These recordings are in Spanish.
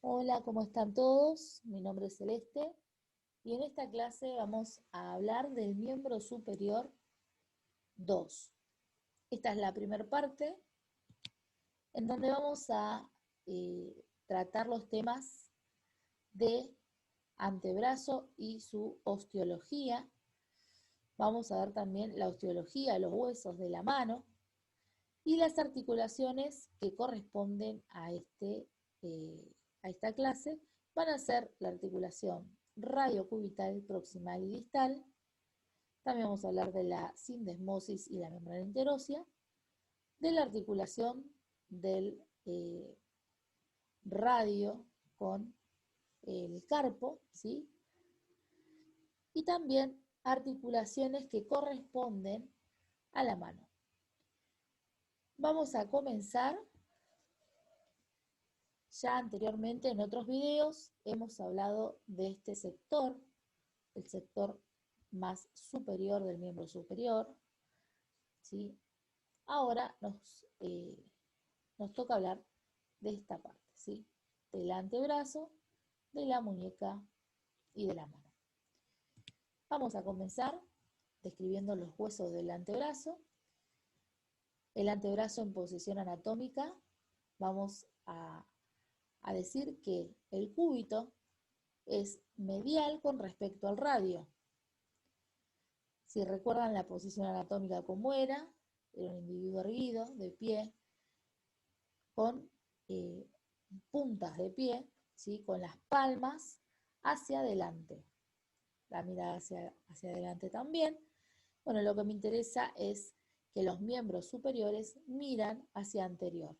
Hola, ¿cómo están todos? Mi nombre es Celeste y en esta clase vamos a hablar del miembro superior 2. Esta es la primera parte en donde vamos a tratar los temas de antebrazo y su osteología. Vamos a ver también la osteología de los huesos de la mano y las articulaciones que corresponden a esta clase van a ser la articulación radiocubital, proximal y distal. También vamos a hablar de la sindesmosis y la membrana interósea, de la articulación del radio con el carpo, ¿sí? Y también articulaciones que corresponden a la mano. Vamos a comenzar. Ya anteriormente en otros videos hemos hablado de este sector, el sector más superior del miembro superior, ¿sí? Ahora nos toca hablar de esta parte, ¿sí? Del antebrazo, de la muñeca y de la mano. Vamos a comenzar describiendo los huesos del antebrazo. El antebrazo en posición anatómica, vamos a decir que el cúbito es medial con respecto al radio. Si recuerdan la posición anatómica como era un individuo erguido, de pie, con puntas de pie, ¿sí? Con las palmas hacia adelante. La mirada hacia adelante también. Bueno, lo que me interesa es que los miembros superiores miran hacia anterior.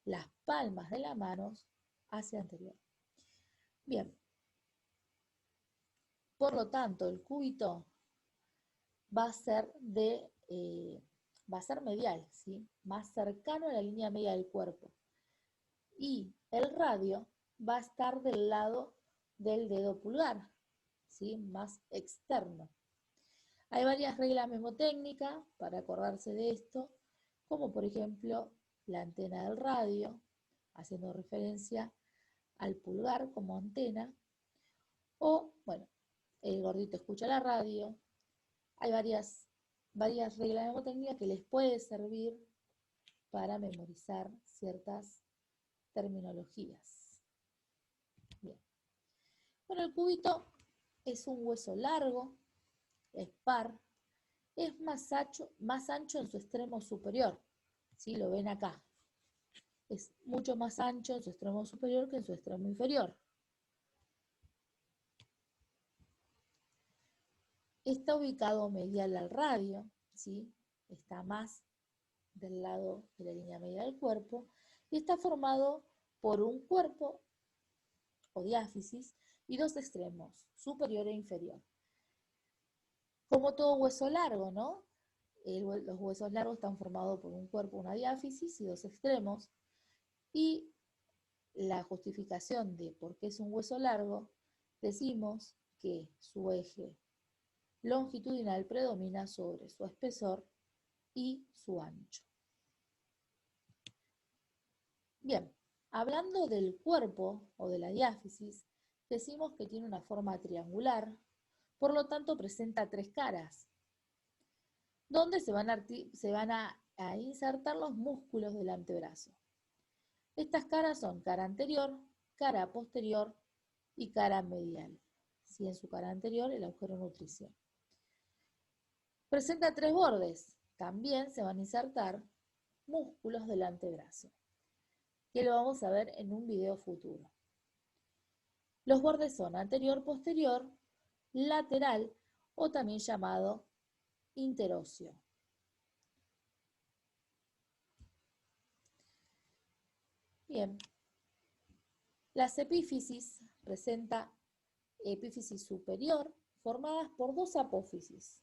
Las palmas de las manos hacia anterior. Bien. Por lo tanto, el cúbito va a ser va a ser medial, ¿sí? Más cercano a la línea media del cuerpo. Y el radio va a estar del lado del dedo pulgar, ¿sí? Más externo. Hay varias reglas mnemotécnicas para acordarse de esto, como por ejemplo la antena del radio, haciendo referencia al pulgar como antena, o, bueno, el gordito escucha la radio. Hay varias reglas mnemotécnicas que les puede servir para memorizar ciertas terminologías. Bien. Bueno, el cúbito es un hueso largo, es par, es más ancho en su extremo superior. ¿Sí? Lo ven acá. Es mucho más ancho en su extremo superior que en su extremo inferior. Está ubicado medial al radio, ¿sí? Está más del lado de la línea media del cuerpo y está formado por un cuerpo o diáfisis y dos extremos, superior e inferior. Como todo hueso largo, ¿no? Los huesos largos están formados por un cuerpo, una diáfisis y dos extremos. Y la justificación de por qué es un hueso largo, decimos que su eje longitudinal predomina sobre su espesor y su ancho. Bien, hablando del cuerpo o de la diáfisis, decimos que tiene una forma triangular, por lo tanto presenta tres caras, donde se van a insertar los músculos del antebrazo. Estas caras son cara anterior, cara posterior y cara medial. Si en su cara anterior el agujero nutricio. Presenta tres bordes. También se van a insertar músculos del antebrazo, que lo vamos a ver en un video futuro. Los bordes son anterior, posterior, lateral o también llamado interóseo. Bien, las epífisis presenta epífisis superior formadas por dos apófisis,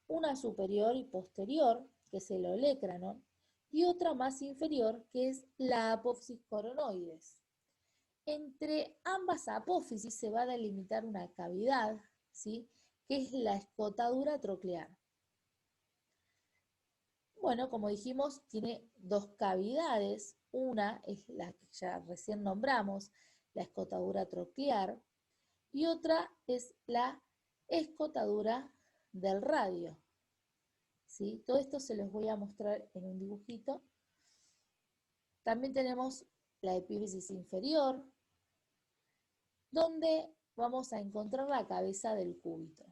una superior y posterior, que es el olecranon, y otra más inferior, que es la apófisis coronoides. Entre ambas apófisis se va a delimitar una cavidad, ¿sí? Que es la escotadura troclear. Bueno, como dijimos, tiene dos cavidades. Una es la que ya recién nombramos, la escotadura troclear, y otra es la escotadura del radio. ¿Sí? Todo esto se los voy a mostrar en un dibujito. También tenemos la epífisis inferior, donde vamos a encontrar la cabeza del cúbito.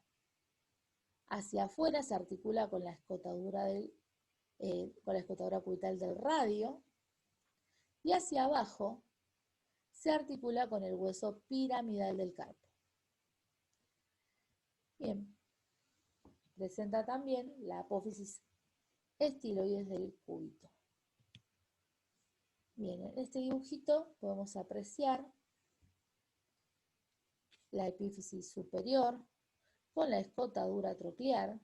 Hacia afuera se articula con la escotadura cubital del radio, y hacia abajo se articula con el hueso piramidal del carpo. Bien, presenta también la apófisis estiloides del cúbito. Bien, en este dibujito podemos apreciar la epífisis superior con la escotadura troclear.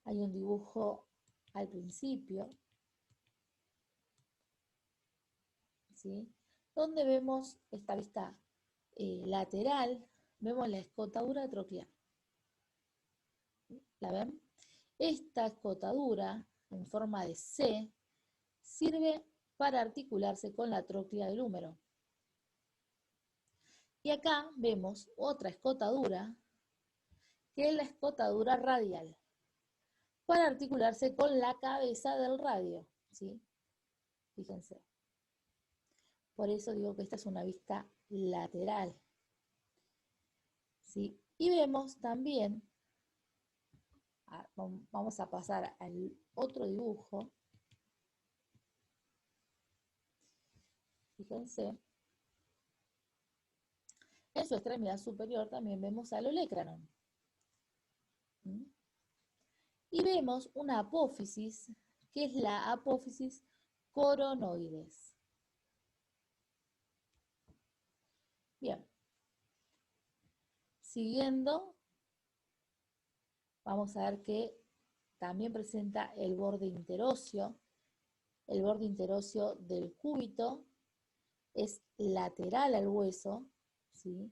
Hay un dibujo al principio, ¿sí?, donde vemos esta vista lateral, vemos la escotadura troclear. ¿La ven? Esta escotadura en forma de C sirve para articularse con la tróclea del húmero. Y acá vemos otra escotadura, que es la escotadura radial, para articularse con la cabeza del radio, ¿sí? Fíjense. Por eso digo que esta es una vista lateral, ¿sí? Y vemos también, vamos a pasar al otro dibujo. Fíjense. En su extremidad superior también vemos al olecranon. Y vemos una apófisis, que es la apófisis coronoides. Bien. Siguiendo, vamos a ver que también presenta el borde interóseo. El borde interóseo del cúbito es lateral al hueso, ¿sí?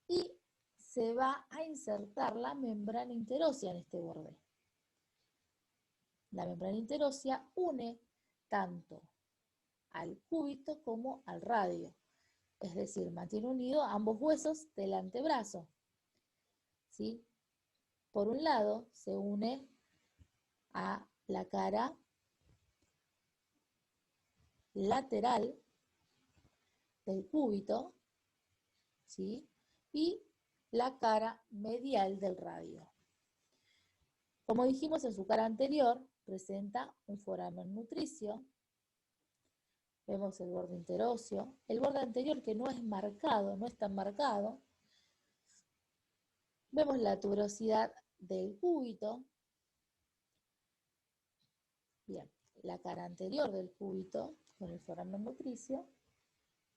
Y se va a insertar la membrana interósea en este borde. La membrana interósea une tanto al cúbito como al radio, es decir, mantiene unidos ambos huesos del antebrazo, ¿sí? Por un lado se une a la cara lateral del cúbito, ¿sí?, y la cara medial del radio. Como dijimos, en su cara anterior presenta un foramen nutricio. Vemos el borde interóseo. El borde anterior, que no es marcado, no es tan marcado. Vemos la tuberosidad del cúbito. Bien, la cara anterior del cúbito con el foramen nutricio.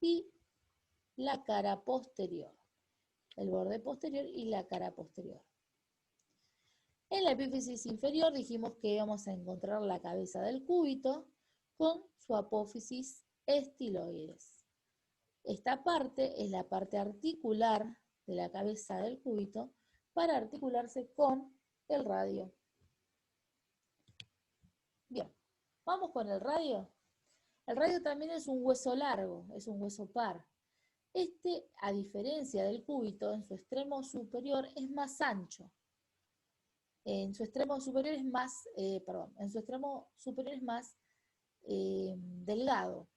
Y la cara posterior. El borde posterior y la cara posterior. En la epífisis inferior dijimos que íbamos a encontrar la cabeza del cúbito con su apófisis estiloides. Esta parte es la parte articular de la cabeza del cúbito para articularse con el radio. Bien, vamos con el radio. El radio también es un hueso largo, es un hueso par. Este, a diferencia del cúbito, en su extremo superior es más ancho. En su extremo superior es más, delgado,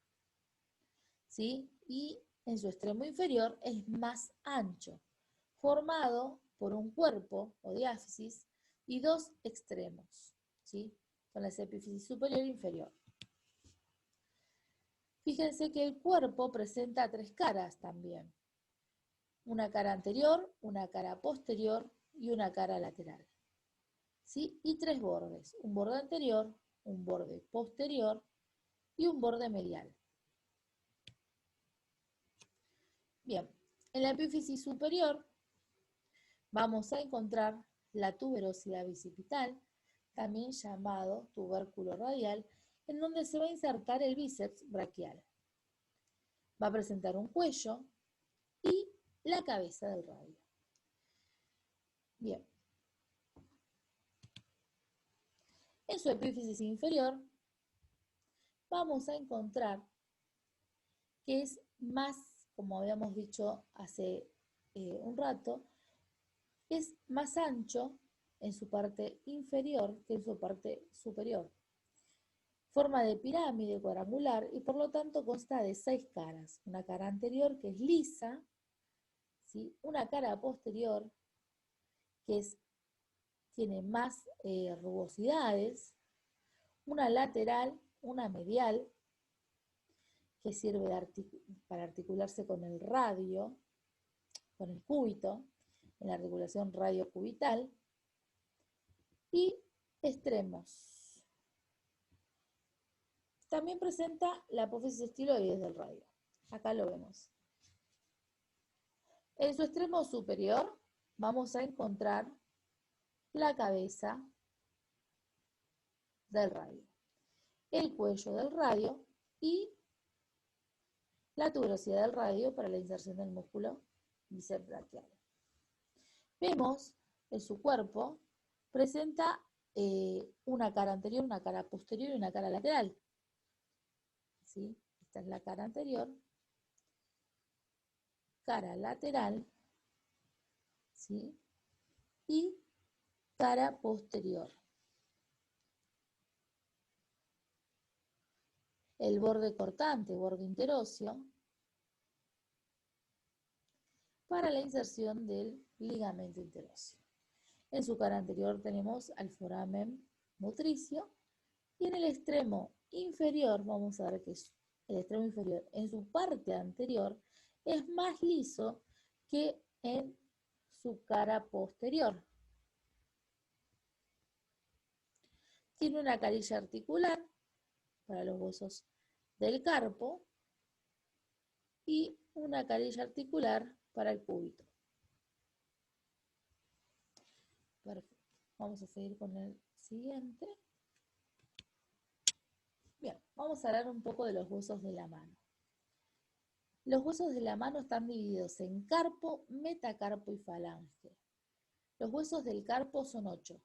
¿sí? Y en su extremo inferior es más ancho, formado por un cuerpo o diáfisis y dos extremos, ¿sí?, con la epífisis superior e inferior. Fíjense que el cuerpo presenta tres caras también. Una cara anterior, una cara posterior y una cara lateral, ¿sí? Y tres bordes, un borde anterior, un borde posterior y un borde medial. Bien, en la epífisis superior vamos a encontrar la tuberosidad bicipital, también llamado tubérculo radial, en donde se va a insertar el bíceps braquial. Va a presentar un cuello y la cabeza del radio. Bien. En su epífisis inferior vamos a encontrar que es más, como habíamos dicho hace un rato, es más ancho en su parte inferior que en su parte superior. Forma de pirámide cuadrangular y por lo tanto consta de 6 caras. Una cara anterior que es lisa, ¿sí? Una cara posterior que tiene más rugosidades, una lateral, una medial, que sirve para articularse con el radio, con el cúbito, en la articulación radiocubital, y extremos. También presenta la apófisis estiloides del radio. Acá lo vemos. En su extremo superior vamos a encontrar la cabeza del radio, el cuello del radio y la tuberosidad del radio para la inserción del músculo bíceps braquial. Vemos en su cuerpo presenta una cara anterior, una cara posterior y una cara lateral. ¿Sí? Esta es la cara anterior, cara lateral, ¿sí? Y cara posterior. El borde cortante, borde interóseo, para la inserción del ligamento interóseo. En su cara anterior tenemos al foramen motricio y en el extremo inferior, vamos a ver que es el extremo inferior, en su parte anterior es más liso que en su cara posterior. Tiene una carilla articular para los huesos del carpo y una carilla articular para el cúbito. Perfecto. Vamos a seguir con el siguiente. Bien, vamos a hablar un poco de los huesos de la mano. Los huesos de la mano están divididos en carpo, metacarpo y falange. Los huesos del carpo son 8.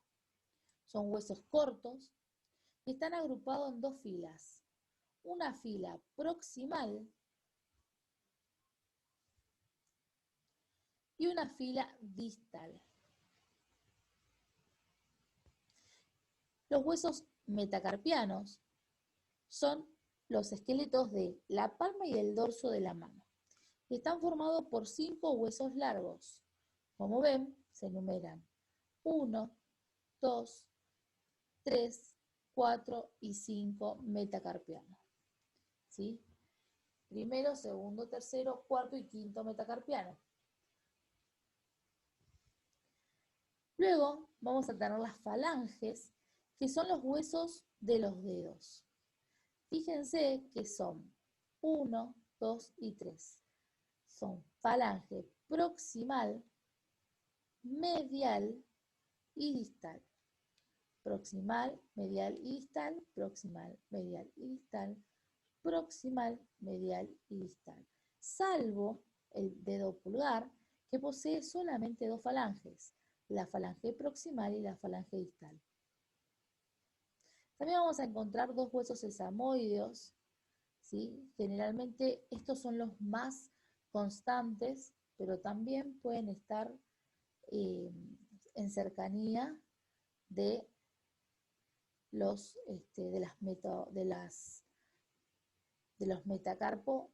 Son huesos cortos y están agrupados en 2 filas. Una fila proximal y una fila distal. Los huesos metacarpianos son los esqueletos de la palma y el dorso de la mano. Y están formados por 5 huesos largos. Como ven, se enumeran 1, 2, 3, 4 y 5 metacarpianos. ¿Sí? Primero, segundo, tercero, cuarto y quinto metacarpiano. Luego vamos a tener las falanges, que son los huesos de los dedos. Fíjense que son 1, 2 y 3. Son falange proximal, medial y distal. Proximal, medial y distal, proximal, medial y distal, proximal, medial y distal. Salvo el dedo pulgar, que posee solamente 2 falanges, la falange proximal y la falange distal. También vamos a encontrar 2 huesos sesamoideos, ¿sí? Generalmente estos son los más constantes, pero también pueden estar en cercanía de los metacarpo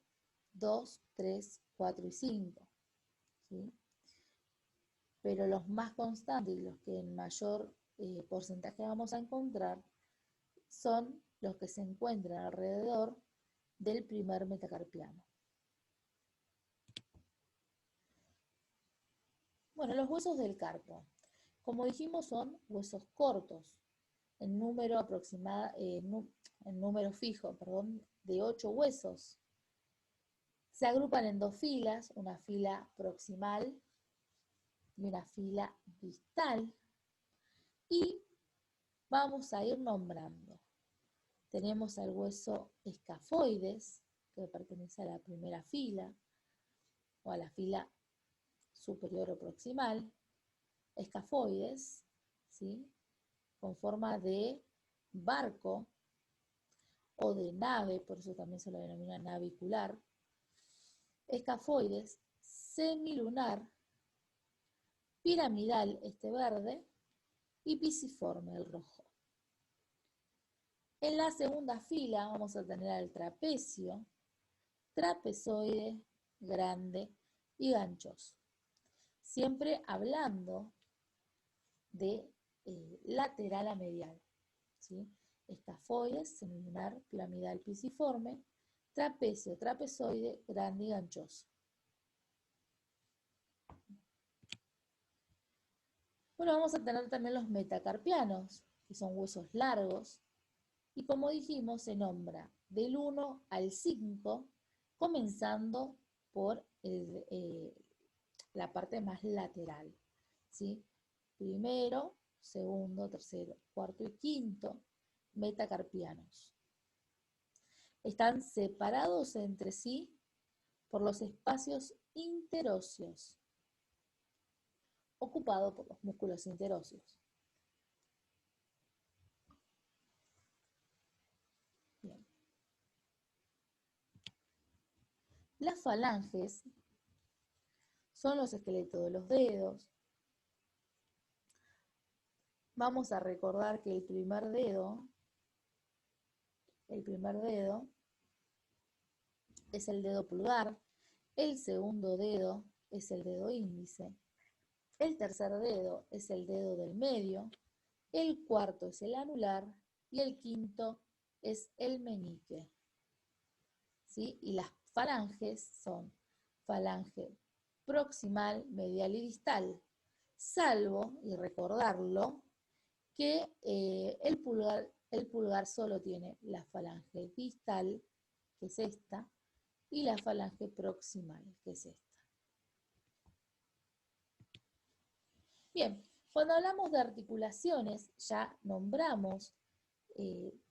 2, 3, 4 y 5. ¿Sí? Pero los más constantes y los que en mayor porcentaje vamos a encontrar son los que se encuentran alrededor del primer metacarpiano. Bueno, los huesos del carpo, como dijimos, son huesos cortos, en número fijo, de 8 huesos. Se agrupan en 2 filas, una fila proximal y una fila distal, y vamos a ir nombrando. Tenemos al hueso escafoides, que pertenece a la primera fila, o a la fila superior o proximal, escafoides, ¿sí? Con forma de barco o de nave, por eso también se lo denomina navicular. escafoides, semilunar, piramidal, este verde, y pisiforme, el rojo. En la segunda fila vamos a tener al trapecio, trapezoide, grande y ganchoso. Siempre hablando de lateral a medial, ¿sí? Escafoides, semilunar, piramidal, pisiforme, trapecio, trapezoide, grande y ganchoso. Bueno, vamos a tener también los metacarpianos, que son huesos largos, y como dijimos, se nombra del 1 al 5, comenzando por la parte más lateral, ¿sí? Primero, segundo, tercero, cuarto y quinto metacarpianos. Están separados entre sí por los espacios interóseos, ocupados por los músculos interóseos. Bien. Las falanges son los esqueletos de los dedos. Vamos a recordar que el primer dedo es el dedo pulgar, el segundo dedo es el dedo índice, el tercer dedo es el dedo del medio, el cuarto es el anular y el quinto es el meñique. ¿Sí? Y las falanges son falange proximal, medial y distal, salvo, y recordarlo, que el pulgar solo tiene la falange distal, que es esta, y la falange proximal, que es esta. Bien, cuando hablamos de articulaciones, ya nombramos en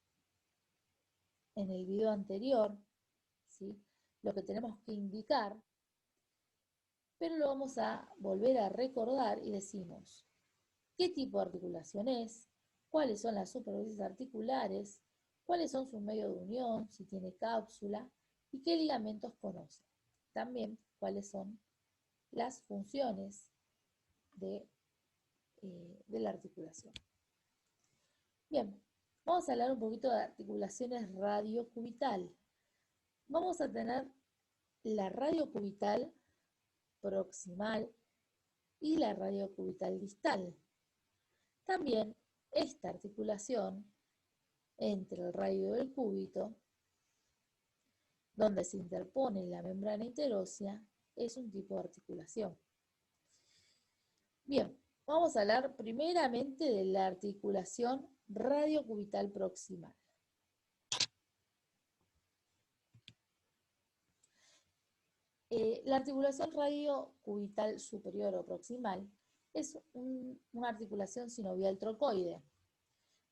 el video anterior, ¿sí?, lo que tenemos que indicar, pero lo vamos a volver a recordar y decimos qué tipo de articulación es, cuáles son las superficies articulares, cuáles son sus medios de unión, si tiene cápsula y qué ligamentos conoce. También cuáles son las funciones de la articulación. Bien, vamos a hablar un poquito de articulaciones radiocubital. Vamos a tener la radiocubital proximal y la radiocubital distal. También esta articulación entre el radio del cúbito, donde se interpone la membrana interósea, es un tipo de articulación. Bien, vamos a hablar primeramente de la articulación radiocubital proximal. La articulación radiocubital superior o proximal es una articulación sinovial trocoide,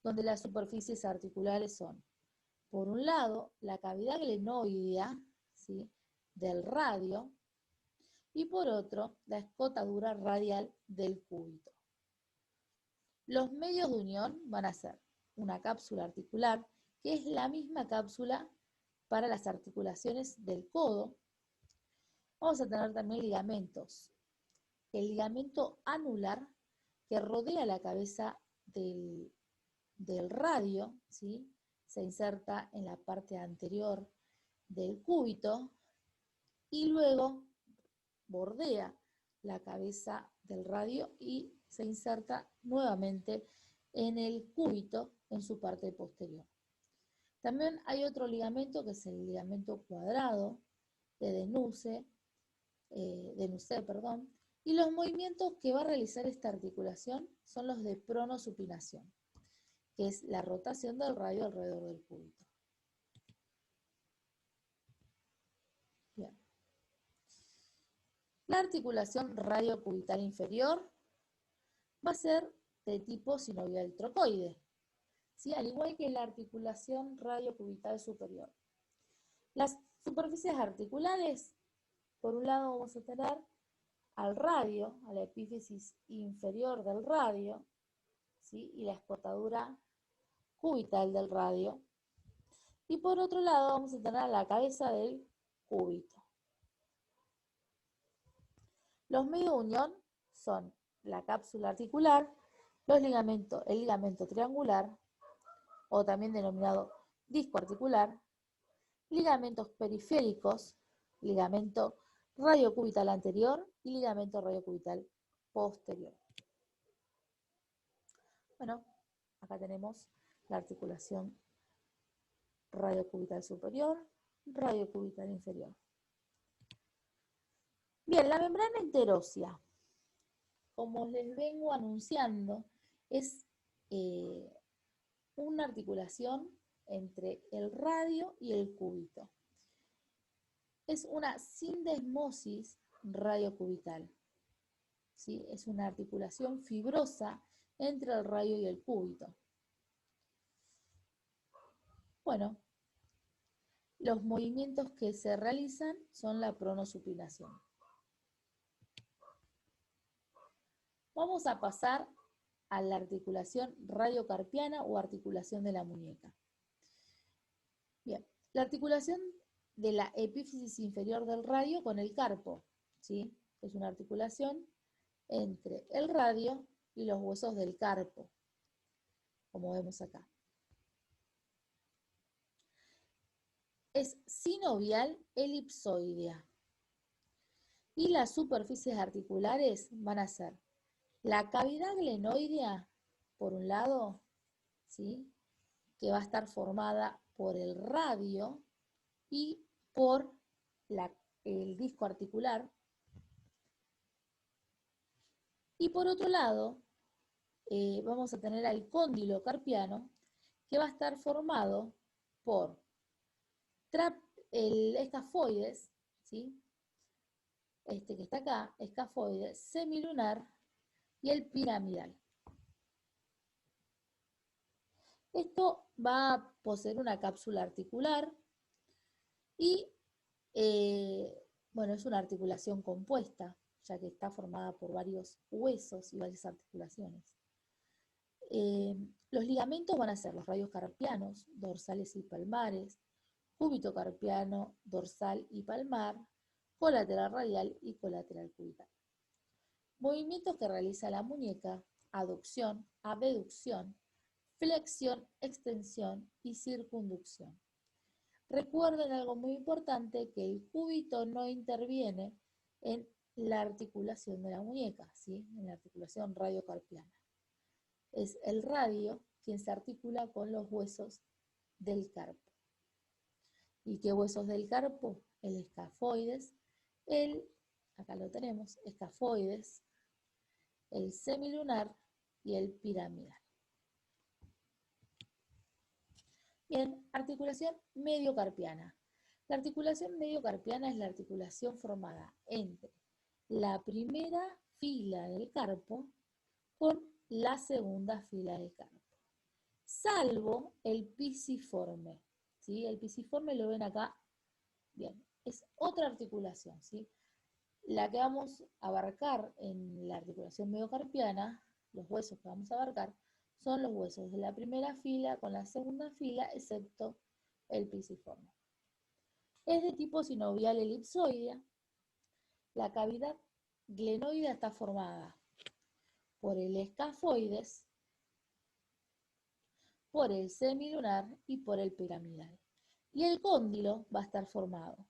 donde las superficies articulares son, por un lado, la cavidad glenoidea, ¿sí?, del radio, y por otro, la escotadura radial del cúbito. Los medios de unión van a ser una cápsula articular, que es la misma cápsula para las articulaciones del codo. Vamos a tener también ligamentos. El ligamento anular, que rodea la cabeza del radio, ¿sí?, se inserta en la parte anterior del cúbito y luego bordea la cabeza del radio y se inserta nuevamente en el cúbito en su parte posterior. También hay otro ligamento que es el ligamento cuadrado de Denuse, y los movimientos que va a realizar esta articulación son los de pronosupinación, que es la rotación del radio alrededor del cúbito. Bien. La articulación radiocubital inferior va a ser de tipo sinovial trocoide, ¿sí?, al igual que la articulación radiocubital superior. Las superficies articulares, por un lado vamos a tener al radio, a la epífisis inferior del radio, ¿sí?, y la escotadura cubital del radio. Y por otro lado vamos a tener a la cabeza del cúbito. Los medios de unión son la cápsula articular, el ligamento triangular, o también denominado disco articular, ligamentos periféricos, ligamento radiocubital anterior y ligamento radiocubital posterior. Bueno, acá tenemos la articulación radiocubital superior, radiocubital inferior. Bien, la membrana enterósea, como les vengo anunciando, es una articulación entre el radio y el cúbito. Es una sindesmosis radiocubital, ¿sí? Es una articulación fibrosa entre el radio y el cúbito. Bueno, los movimientos que se realizan son la pronosupinación. Vamos a pasar a la articulación radiocarpiana o articulación de la muñeca. Bien, la articulación de la epífisis inferior del radio con el carpo, ¿sí? Es una articulación entre el radio y los huesos del carpo, como vemos acá. Es sinovial elipsoidea. Y las superficies articulares van a ser la cavidad glenoidea, por un lado, ¿sí? Que va a estar formada por el radio y por el disco articular. Y por otro lado, vamos a tener al cóndilo carpiano, que va a estar formado por el escafoides, ¿sí? Este que está acá, escafoides, semilunar y el piramidal. Esto va a poseer una cápsula articular y, bueno, es una articulación compuesta, ya que está formada por varios huesos y varias articulaciones. Los ligamentos van a ser los radios carpianos, dorsales y palmares, cúbito carpiano, dorsal y palmar, colateral radial y colateral cubital. Movimientos que realiza la muñeca: aducción, abducción, flexión, extensión y circunducción. Recuerden algo muy importante, que el cúbito no interviene en la articulación de la muñeca, ¿sí? En la articulación radiocarpiana. Es el radio quien se articula con los huesos del carpo. ¿Y qué huesos del carpo? El escafoides, acá lo tenemos, escafoides, el semilunar y el piramidal. Bien, articulación mediocarpiana. La articulación mediocarpiana es la articulación formada entre la primera fila del carpo con la segunda fila del carpo, salvo el pisiforme, ¿sí? El pisiforme lo ven acá. Bien, es otra articulación, ¿sí? La que vamos a abarcar en la articulación mediocarpiana, los huesos que vamos a abarcar, son los huesos de la primera fila con la segunda fila, excepto el pisiforme. Es de tipo sinovial elipsoidea. La cavidad glenoidea está formada por el escafoides, por el semilunar y por el piramidal. Y el cóndilo va a estar formado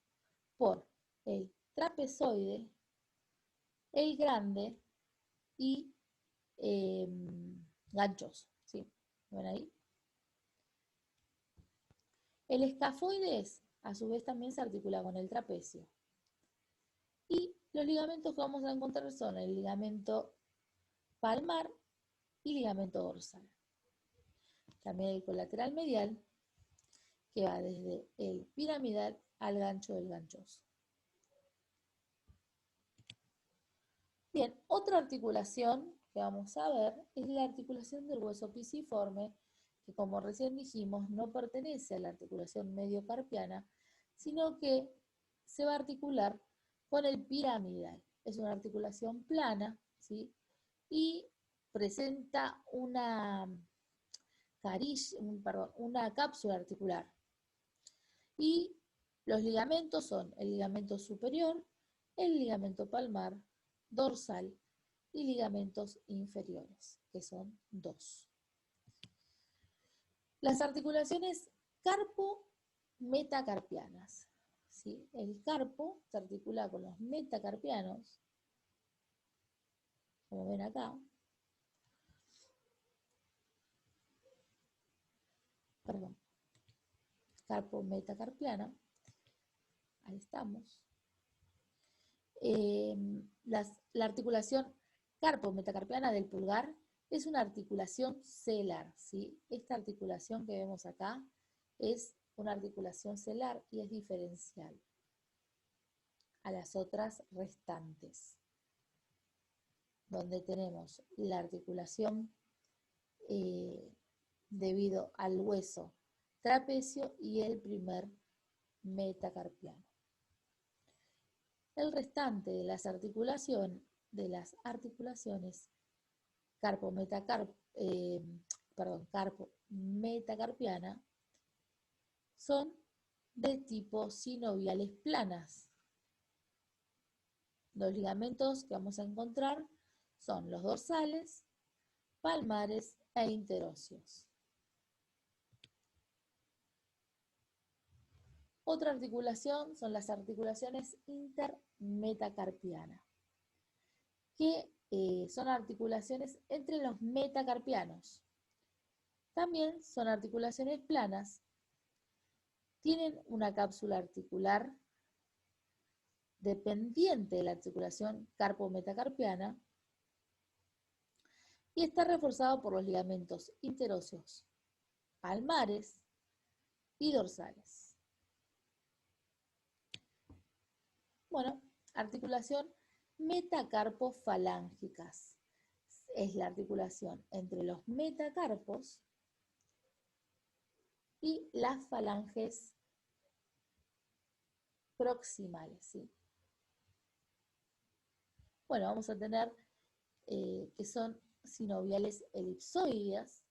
por el trapezoide, el grande y ganchoso, ¿sí? ¿Ven ahí? El escafoides, a su vez, también se articula con el trapecio. Y los ligamentos que vamos a encontrar son el ligamento palmar y ligamento dorsal. También el colateral medial, que va desde el piramidal al gancho del ganchoso. Bien, otra articulación que vamos a ver es la articulación del hueso pisiforme, que, como recién dijimos, no pertenece a la articulación mediocarpiana, sino que se va a articular con el piramidal. Es una articulación plana, ¿sí? Y presenta una cápsula articular. Y los ligamentos son el ligamento superior, el ligamento palmar dorsal y ligamentos inferiores, que son 2. Las articulaciones carpo-metacarpianas. ¿Sí? El carpo se articula con los metacarpianos, como ven acá. Perdón. Carpo-metacarpiana. Ahí estamos. La articulación carpo-metacarpiana del pulgar es una articulación celar, ¿sí? Esta articulación que vemos acá es una articulación celar y es diferencial a las otras restantes, donde tenemos la articulación debido al hueso trapecio y el primer metacarpiano. El restante de las articulaciones carpo-metacarpiana son de tipo sinoviales planas. Los ligamentos que vamos a encontrar son los dorsales, palmares e interóseos. Otra articulación son las articulaciones intermetacarpianas, que son articulaciones entre los metacarpianos. También son articulaciones planas, tienen una cápsula articular dependiente de la articulación carpo-metacarpiana y está reforzado por los ligamentos interóseos, palmares y dorsales. Bueno, articulación metacarpofalángicas. Es la articulación entre los metacarpos y las falanges proximales, ¿sí? Bueno, vamos a tener que son sinoviales elipsoides,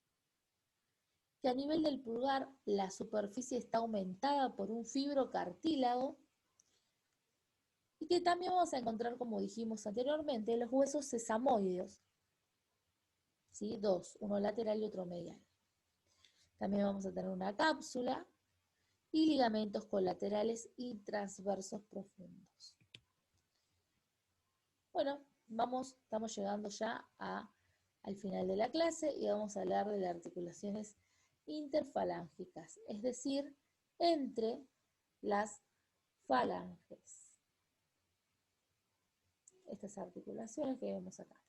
que a nivel del pulgar la superficie está aumentada por un fibrocartílago y que también vamos a encontrar, como dijimos anteriormente, los huesos sesamoideos, ¿sí? 2, uno lateral y otro medial. También vamos a tener una cápsula y ligamentos colaterales y transversos profundos. Bueno, estamos llegando ya al final de la clase y vamos a hablar de las articulaciones interfalángicas, es decir, entre las falanges. Estas articulaciones que vemos acá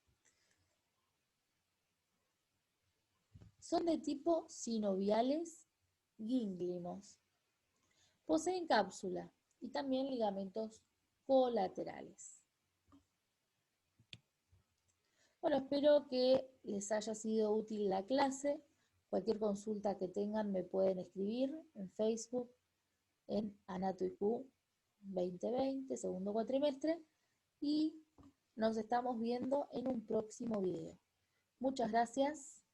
son de tipo sinoviales gínglinos. Poseen cápsula y también ligamentos colaterales. Bueno, espero que les haya sido útil la clase. Cualquier consulta que tengan me pueden escribir en Facebook, en AnatoIQ 2020, segundo cuatrimestre, y nos estamos viendo en un próximo video. Muchas gracias.